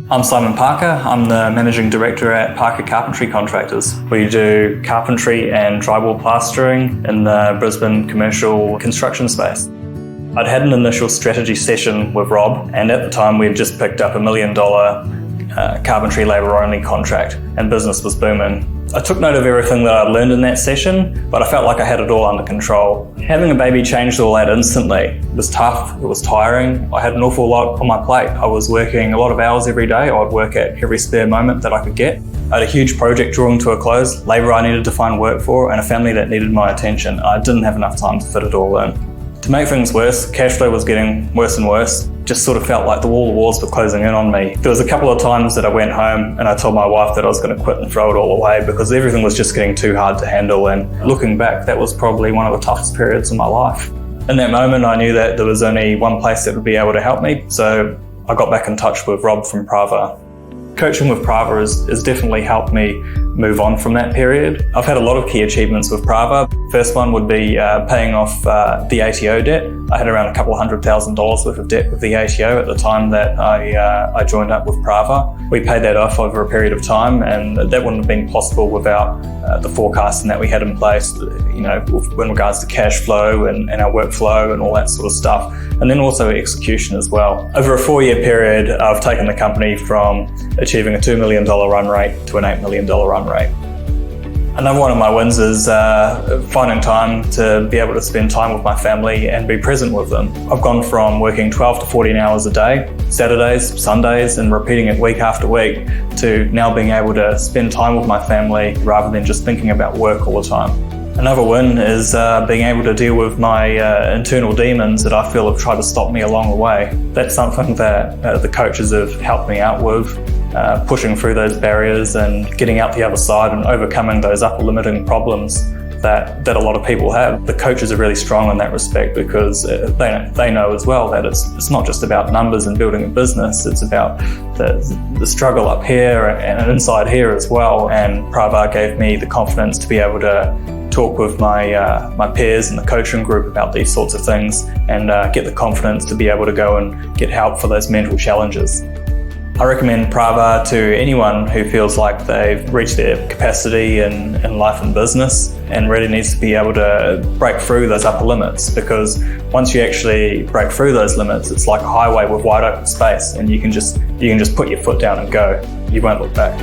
I'm Simon Parker. I'm the Managing Director at Parker Carpentry Contractors. We do carpentry and drywall plastering in the Brisbane commercial construction space. I'd had an initial strategy session with Rob, and at the time we'd just picked up $1 million carpentry labour-only contract, and business was booming. I took note of everything that I'd learned in that session, but I felt like I had it all under control. Having a baby changed all that instantly. It was tough, it was tiring. I had an awful lot on my plate. I was working a lot of hours every day. I would work at every spare moment that I could get. I had a huge project drawing to a close, labour I needed to find work for, and a family that needed my attention. I didn't have enough time to fit it all in. To make things worse, cash flow was getting worse and worse. Just sort of felt like the walls were closing in on me. There was a couple of times that I went home and I told my wife that I was going to quit and throw it all away because everything was just getting too hard to handle, and looking back, that was probably one of the toughest periods of my life. In that moment, I knew that there was only one place that would be able to help me, so I got back in touch with Rob from Prava. Coaching with Prava has definitely helped me move on from that period. I've had a lot of key achievements with Prava. First one would be paying off the ATO debt. I had around a couple of $100,000 worth of debt with the ATO at the time that I joined up with Prava. We paid that off over a period of time, and that wouldn't have been possible without the forecasting that we had in place, you know, in regards to cash flow and our workflow and all that sort of stuff. And then also execution as well. Over a 4-year period, I've taken the company from achieving a $2 million run rate to an $8 million run rate. Another one of my wins is finding time to be able to spend time with my family and be present with them. I've gone from working 12 to 14 hours a day, Saturdays, Sundays, and repeating it week after week, to now being able to spend time with my family rather than just thinking about work all the time. Another win is being able to deal with my internal demons that I feel have tried to stop me along the way. That's something that the coaches have helped me out with, pushing through those barriers and getting out the other side and overcoming those upper limiting problems that a lot of people have. The coaches are really strong in that respect because they know as well that it's not just about numbers and building a business, it's about the struggle up here and inside here as well. And Prava gave me the confidence to be able to talk with my peers in the coaching group about these sorts of things and get the confidence to be able to go and get help for those mental challenges. I recommend Prava to anyone who feels like they've reached their capacity in life and business and really needs to be able to break through those upper limits, because once you actually break through those limits, it's like a highway with wide open space, and you can just put your foot down and go. You won't look back.